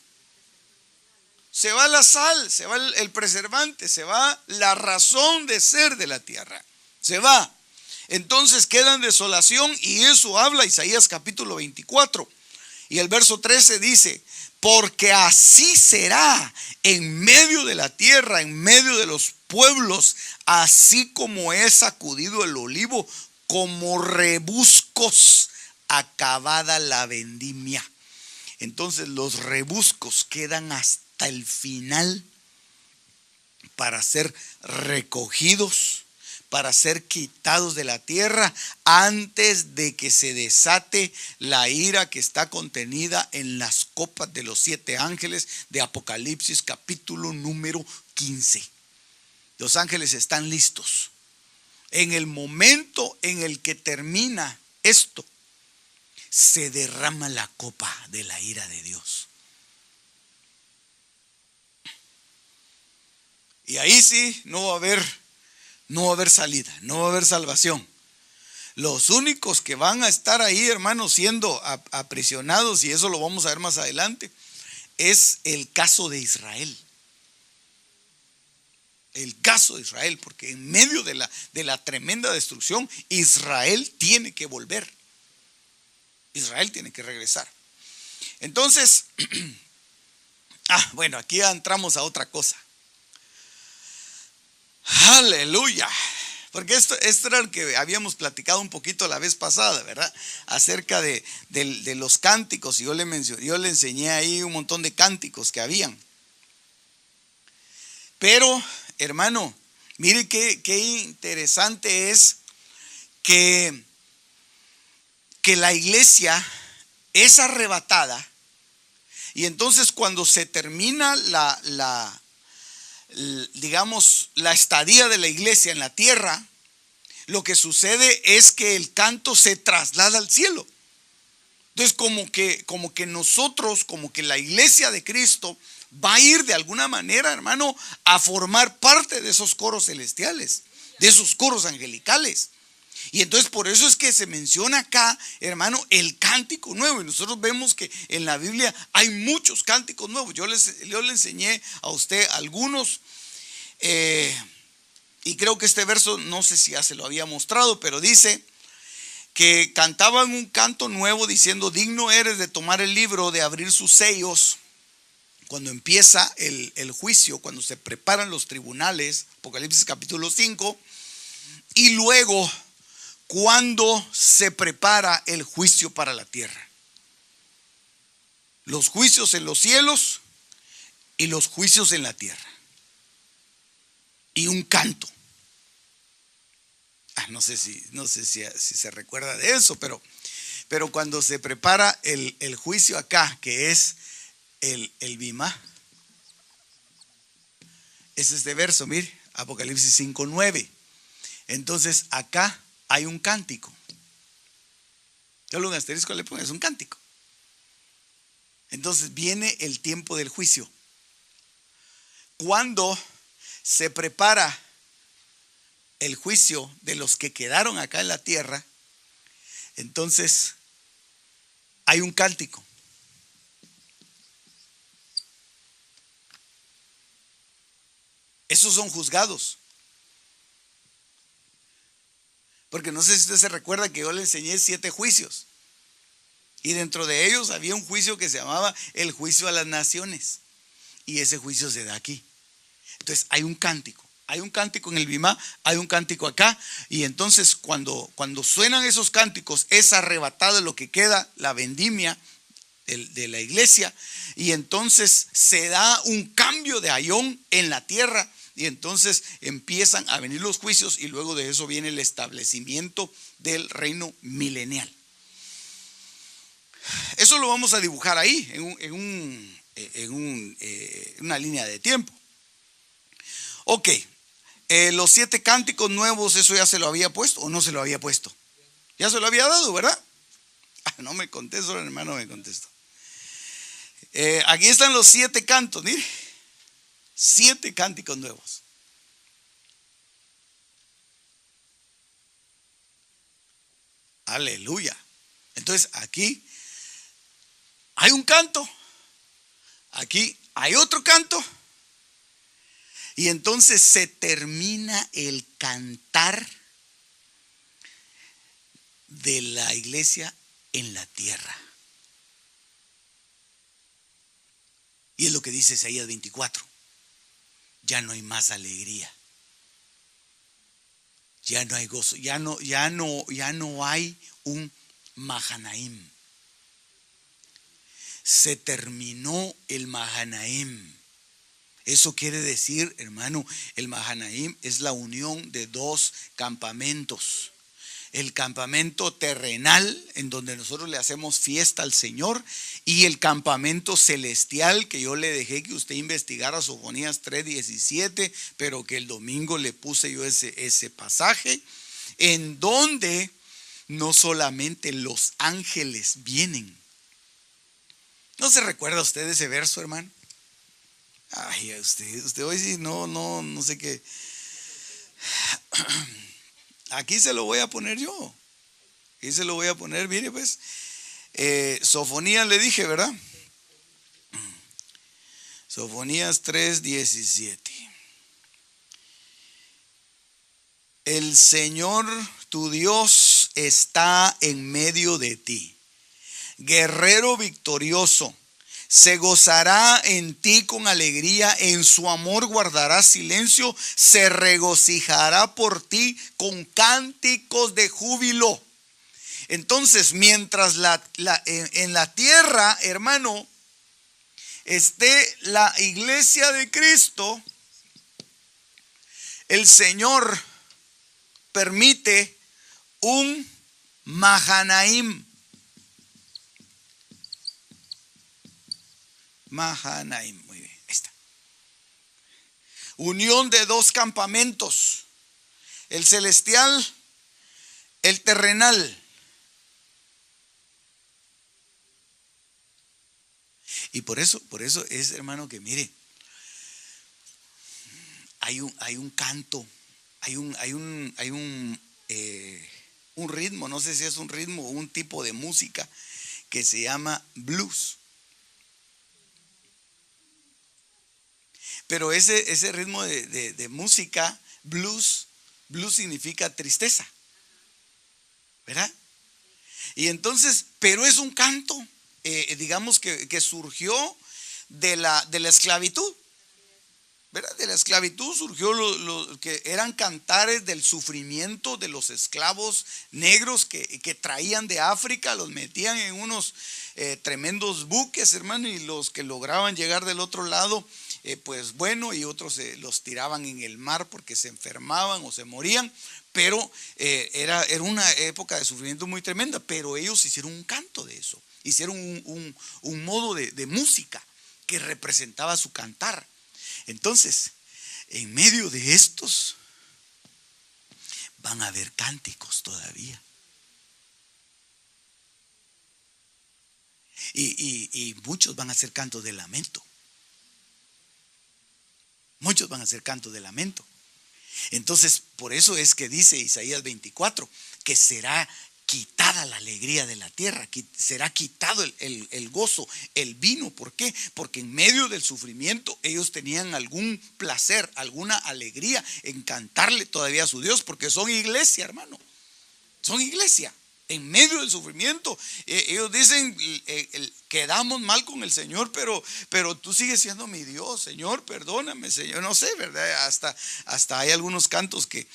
Se va la sal, se va el preservante, se va la razón de ser de la tierra. Se va. Entonces queda en desolación, y eso habla Isaías capítulo 24. Y el verso 13 dice: porque así será en medio de la tierra, en medio de los pueblos, así como es sacudido el olivo, como rebuscos acabada la vendimia. Entonces los rebuscos quedan hasta el final para ser recogidos, para ser quitados de la tierra antes de que se desate la ira que está contenida en las copas de los 7 ángeles de Apocalipsis capítulo número 15. Los ángeles están listos. En el momento en el que termina esto, se derrama la copa de la ira de Dios. Y ahí sí no va a haber salida, no va a haber salvación. Los únicos que van a estar ahí, hermanos, siendo aprisionados, y eso lo vamos a ver más adelante, es el caso de Israel. El caso de Israel, porque en medio de la tremenda destrucción, Israel tiene que volver. Israel tiene que regresar. Entonces, bueno, aquí ya entramos a otra cosa. Aleluya. Porque esto era lo que habíamos platicado un poquito la vez pasada, ¿verdad? Acerca de los cánticos. Y yo le enseñé ahí un montón de cánticos que habían. Pero, hermano, mire qué interesante es que la iglesia es arrebatada. Y entonces cuando se termina digamos, la estadía de la iglesia en la tierra, lo que sucede es que el canto se traslada al cielo. Entonces como que nosotros, como que la iglesia de Cristo va a ir de alguna manera, hermano, a formar parte de esos coros celestiales, de esos coros angelicales. Y entonces por eso es que se menciona acá, hermano, el cántico nuevo. Y nosotros vemos que en la Biblia hay muchos cánticos nuevos. Yo le enseñé a usted algunos. Y creo que este verso, no sé si ya se lo había mostrado, pero dice que cantaban un canto nuevo diciendo: digno eres de tomar el libro, de abrir sus sellos. Cuando empieza el juicio, cuando se preparan los tribunales, Apocalipsis capítulo 5. Y luego cuando se prepara el juicio para la tierra. Los juicios en los cielos y los juicios en la tierra. Y un canto. No sé si se recuerda de eso, pero cuando se prepara el juicio acá, que es el Bimá, es este verso, mire, Apocalipsis 5:9. Entonces acá hay un cántico. Yo un asterisco le pongo, es un cántico. Entonces viene el tiempo del juicio. Cuando se prepara el juicio de los que quedaron acá en la tierra, entonces hay un cántico. Esos son juzgados. Porque no sé si usted se recuerda que yo le enseñé 7 juicios. Y dentro de ellos había un juicio que se llamaba el juicio a las naciones. Y ese juicio se da aquí. Entonces hay un cántico. Hay un cántico en el Bimá, hay un cántico acá. Y entonces cuando suenan esos cánticos, es arrebatado lo que queda, la vendimia de la iglesia. Y entonces se da un cambio de ayón en la tierra. Y entonces empiezan a venir los juicios y luego de eso viene el establecimiento del reino milenial. Eso lo vamos a dibujar ahí en una línea de tiempo. Ok, los 7 cánticos nuevos, ¿eso ya se lo había puesto o no se lo había puesto? Ya se lo había dado, ¿verdad? No me contestó, el hermano me contestó. Aquí están los 7 cantos, mire. 7 cánticos nuevos. Aleluya. Entonces aquí hay un canto, aquí hay otro canto, y entonces se termina el cantar de la iglesia en la tierra. Y es lo que dice Isaías 24. Ya no hay más alegría. Ya no hay gozo. Ya no hay un Mahanaim. Se terminó el Mahanaim. Eso quiere decir, hermano, el Mahanaim es la unión de 2 campamentos. El campamento terrenal, en donde nosotros le hacemos fiesta al Señor, y el campamento celestial, que yo le dejé que usted investigara Sofonías 3:17, pero que el domingo le puse yo ese pasaje, en donde no solamente los ángeles vienen. ¿No se recuerda usted ese verso, hermano? Ay, usted hoy sí, no sé qué. Aquí se lo voy a poner yo. Aquí se lo voy a poner, mire pues. Sofonías le dije, ¿verdad? Sofonías 3:17. El Señor tu Dios está en medio de ti, guerrero victorioso. Se gozará en ti con alegría, en su amor guardará silencio, se regocijará por ti con cánticos de júbilo. Entonces, mientras en la tierra, hermano, esté la iglesia de Cristo, el Señor permite un Mahanaim. Mahanaim, muy bien, ahí está. Unión de 2 campamentos, el celestial, el terrenal. Y por eso es, hermano, que mire, hay un canto, hay un ritmo, no sé si es un ritmo o un tipo de música que se llama blues. Pero ese ritmo de música, blues significa tristeza, ¿verdad? Y entonces, pero es un canto, digamos que surgió de la esclavitud, ¿verdad? De la esclavitud surgió lo que eran cantares del sufrimiento de los esclavos negros que traían de África, los metían en unos tremendos buques, hermano, y los que lograban llegar del otro lado, pues bueno, y otros los tiraban en el mar porque se enfermaban o se morían, pero era una época de sufrimiento muy tremenda, pero ellos hicieron un canto de eso, hicieron un modo de música que representaba su cantar. Entonces, en medio de estos van a haber cánticos todavía. Y muchos van a hacer cantos de lamento. Muchos van a hacer cantos de lamento. Entonces, por eso es que dice Isaías 24 que será quitada la alegría de la tierra, será quitado el gozo, el vino. ¿Por qué? Porque en medio del sufrimiento ellos tenían algún placer, alguna alegría en cantarle todavía a su Dios, porque son iglesia, hermano. Son iglesia. En medio del sufrimiento, ellos dicen, quedamos mal con el Señor, pero tú sigues siendo mi Dios, Señor, perdóname, Señor. No sé, ¿verdad? Hasta hay algunos cantos que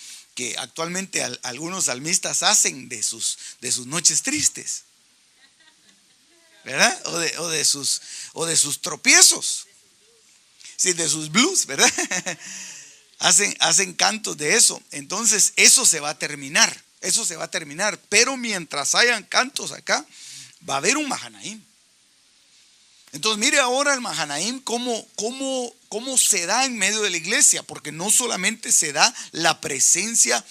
actualmente algunos salmistas hacen de sus noches tristes, ¿verdad? O de sus tropiezos, sí, de sus blues, ¿verdad? Hacen cantos de eso. Entonces eso se va a terminar. Eso se va a terminar, pero mientras hayan cantos acá, va a haber un Mahanaim. Entonces mire ahora el Mahanaim cómo se da en medio de la iglesia, porque no solamente se da la presencia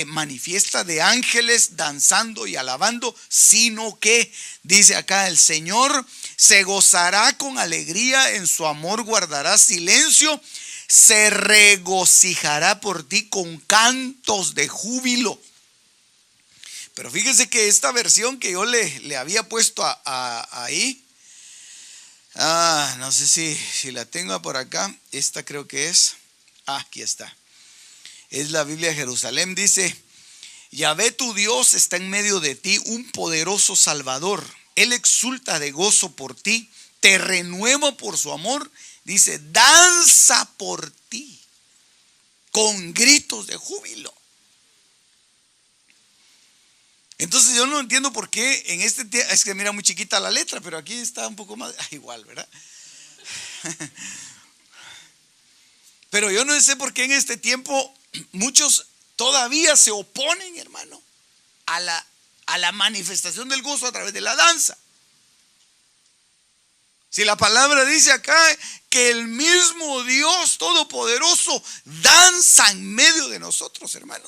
manifiesta de ángeles danzando y alabando, sino que dice acá: el Señor se gozará con alegría, en su amor guardará silencio, se regocijará por ti con cantos de júbilo. Pero fíjese que esta versión que yo le había puesto ahí, no sé si la tengo por acá. Esta creo que es. Aquí está. Es la Biblia de Jerusalén. Dice: Yahvé tu Dios está en medio de ti, un poderoso Salvador. Él exulta de gozo por ti, te renueva por su amor. Dice: danza por ti con gritos de júbilo. Entonces yo no entiendo por qué en este tiempo, es que mira muy chiquita la letra, pero aquí está un poco más, igual, ¿verdad? Pero yo no sé por qué en este tiempo muchos todavía se oponen, hermano, a la manifestación del gozo a través de la danza. Si la palabra dice acá que el mismo Dios Todopoderoso danza en medio de nosotros, hermano.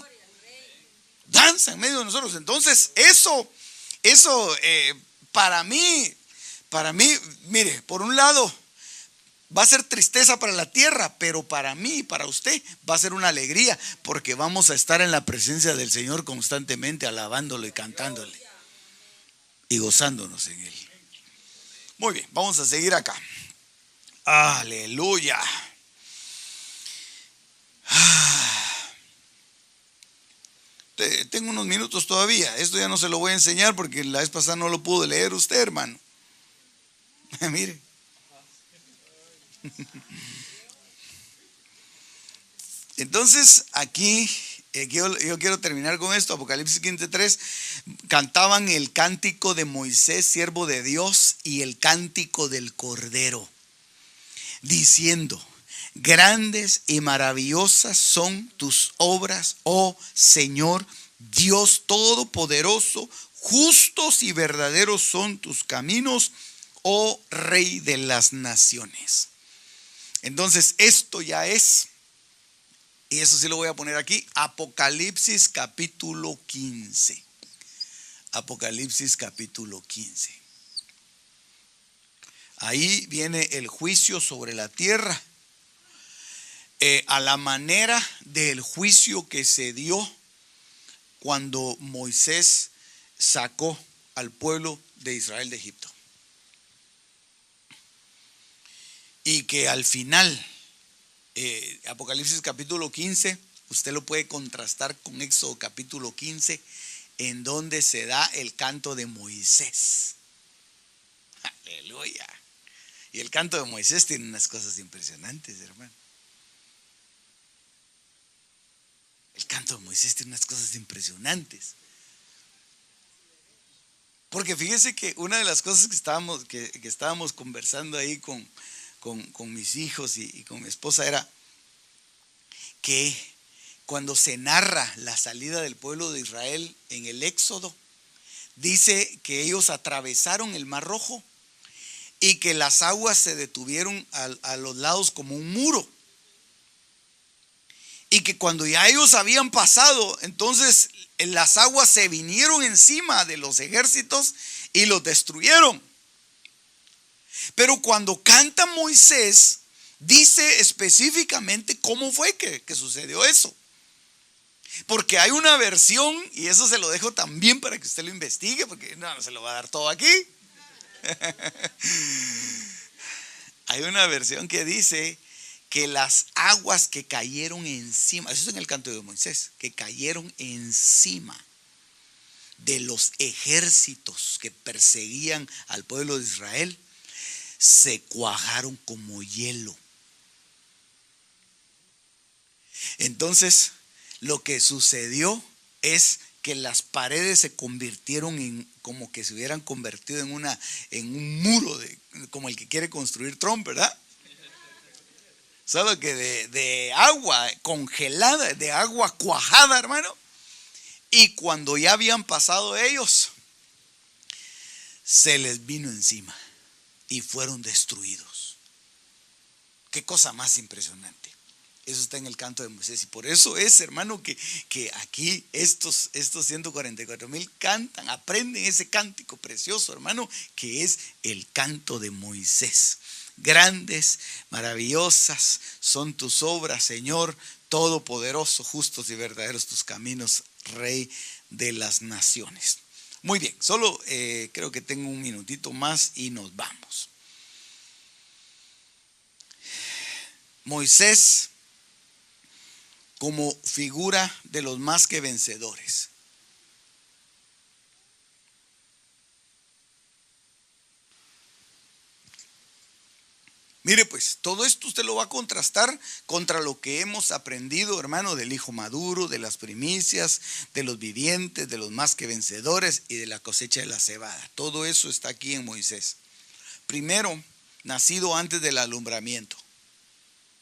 Danza en medio de nosotros. Entonces eso para mí, mire, por un lado va a ser tristeza para la tierra, pero para mí y para usted va a ser una alegría, porque vamos a estar en la presencia del Señor constantemente, alabándolo y cantándole y gozándonos en Él. Muy bien, vamos a seguir acá. Aleluya. Tengo unos minutos todavía. Esto ya no se lo voy a enseñar porque la vez pasada no lo pudo leer usted, hermano. Mire. Entonces aquí yo quiero terminar con esto. Apocalipsis 15:3. Cantaban el cántico de Moisés, siervo de Dios, y el cántico del Cordero, diciendo: grandes y maravillosas son tus obras, oh Señor Dios Todopoderoso. Justos y verdaderos son tus caminos, oh Rey de las naciones. Entonces esto ya es, y eso sí lo voy a poner aquí, Apocalipsis capítulo 15. Apocalipsis capítulo 15. Ahí viene el juicio sobre la tierra, a la manera del juicio que se dio cuando Moisés sacó al pueblo de Israel de Egipto. Y que al final, Apocalipsis capítulo 15, usted lo puede contrastar con Éxodo capítulo 15, en donde se da el canto de Moisés. Aleluya. Y el canto de Moisés tiene unas cosas impresionantes, hermano. El canto de Moisés tiene unas cosas impresionantes. Porque fíjese que una de las cosas que estábamos conversando ahí con mis hijos y con mi esposa era que cuando se narra la salida del pueblo de Israel en el Éxodo, dice que ellos atravesaron el Mar Rojo y que las aguas se detuvieron a los lados como un muro. Y que cuando ya ellos habían pasado, entonces las aguas se vinieron encima de los ejércitos y los destruyeron. Pero cuando canta Moisés, dice específicamente cómo fue que sucedió eso. Porque hay una versión, y eso se lo dejo también para que usted lo investigue, porque no se lo va a dar todo aquí. Hay una versión que dice que las aguas que cayeron encima, eso es en el canto de Moisés, que cayeron encima de los ejércitos que perseguían al pueblo de Israel se cuajaron como hielo. Entonces, lo que sucedió es que las paredes se convirtieron en como que se hubieran convertido en un muro como el que quiere construir Trump, ¿verdad? Solo que de agua congelada, de agua cuajada, hermano. Y cuando ya habían pasado ellos, se les vino encima y fueron destruidos. Qué cosa más impresionante. Eso está en el canto de Moisés. Y por eso es, hermano, que aquí estos 144,000 cantan, aprenden ese cántico precioso, hermano, que es el canto de Moisés. Grandes, maravillosas son tus obras, Señor, todopoderoso, justos y verdaderos tus caminos, Rey de las naciones. Muy bien, solo creo que tengo un minutito más y nos vamos. Moisés como figura de los más que vencedores. Mire pues, todo esto usted lo va a contrastar contra lo que hemos aprendido, hermano, del hijo maduro, de las primicias, de los vivientes, de los más que vencedores y de la cosecha de la cebada. Todo eso está aquí en Moisés. Primero, nacido antes del alumbramiento.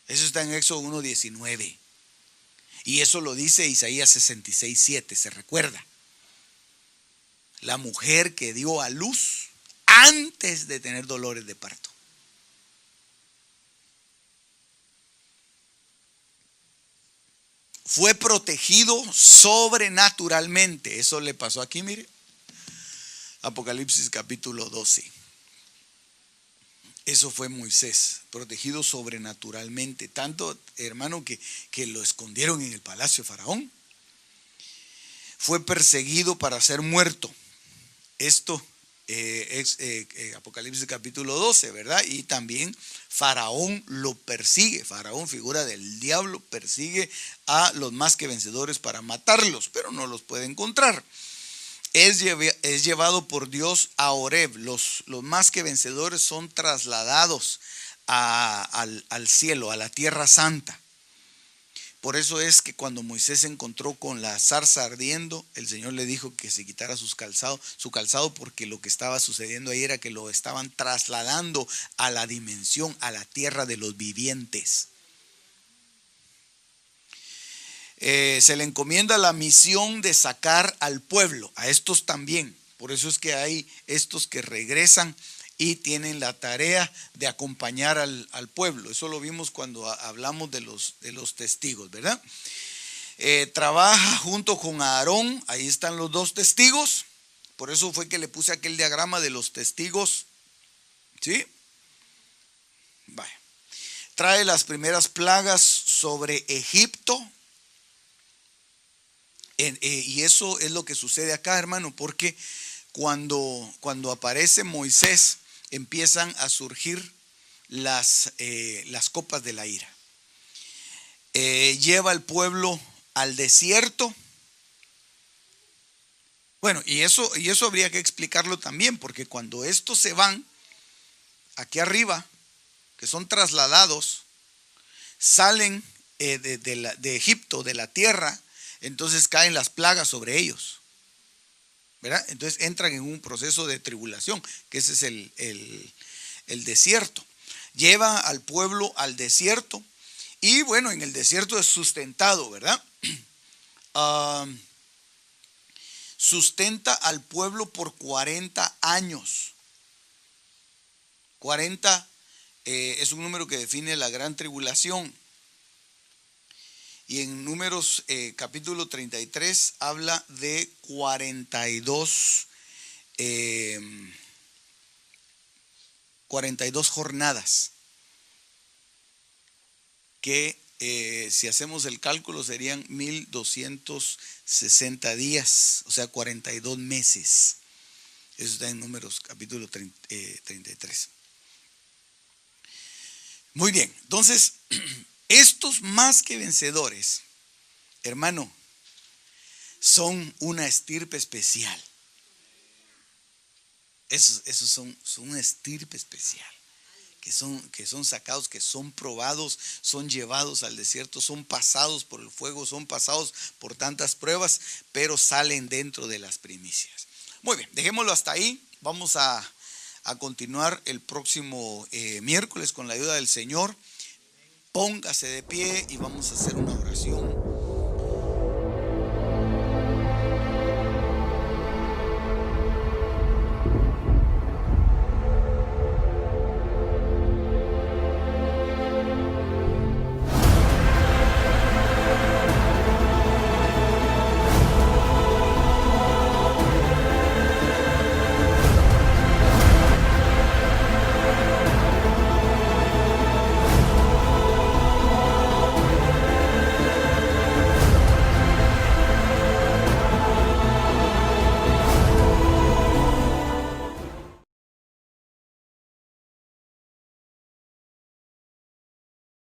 Eso está en Éxodo 1:19. Y eso lo dice Isaías 66:7, ¿se recuerda? La mujer que dio a luz antes de tener dolores de parto. Fue protegido sobrenaturalmente. Eso le pasó aquí, mire. Apocalipsis capítulo 12. Eso fue Moisés, protegido sobrenaturalmente. Tanto, hermano, que lo escondieron en el palacio de Faraón. Fue perseguido para ser muerto. Esto es Apocalipsis capítulo 12, ¿verdad? Y también Faraón lo persigue. Faraón, figura del diablo, persigue a los más que vencedores para matarlos, pero no los puede encontrar. Es llevado por Dios a Horeb. Los más que vencedores son trasladados al cielo, a la tierra santa. Por eso es que cuando Moisés se encontró con la zarza ardiendo, el Señor le dijo que se quitara su calzado, porque lo que estaba sucediendo ahí era que lo estaban trasladando a la dimensión, a la tierra de los vivientes. Se le encomienda la misión de sacar al pueblo, a estos también. Por eso es que hay estos que regresan y tienen la tarea de acompañar al pueblo. Eso lo vimos cuando hablamos de los testigos, ¿verdad? Trabaja junto con Aarón, ahí están los dos testigos. Por eso fue que le puse aquel diagrama de los testigos, ¿sí? Vaya. Trae las primeras plagas sobre Egipto. Y eso es lo que sucede acá, hermano, porque cuando aparece Moisés empiezan a surgir las copas de la ira. Lleva al pueblo al desierto. Bueno, y eso habría que explicarlo también, porque cuando estos se van aquí arriba, que son trasladados, salen de Egipto, de la tierra. Entonces caen las plagas sobre ellos, ¿verdad? Entonces entran en un proceso de tribulación, que ese es el desierto. Lleva al pueblo al desierto y bueno, en el desierto es sustentado, ¿verdad? Sustenta al pueblo por 40 años. 40 es un número que define la gran tribulación. Y en Números capítulo 33 habla de 42 jornadas, que si hacemos el cálculo serían 1260 días, o sea 42 meses. Eso está en Números capítulo 33. Muy bien, entonces estos más que vencedores, hermano, son una estirpe especial. Esos son una estirpe especial. Que son sacados, que son probados, son llevados al desierto, son pasados por el fuego, son pasados por tantas pruebas, pero salen dentro de las primicias. Muy bien, dejémoslo hasta ahí. Vamos a continuar el próximo miércoles con la ayuda del Señor. Póngase de pie y vamos a hacer una oración.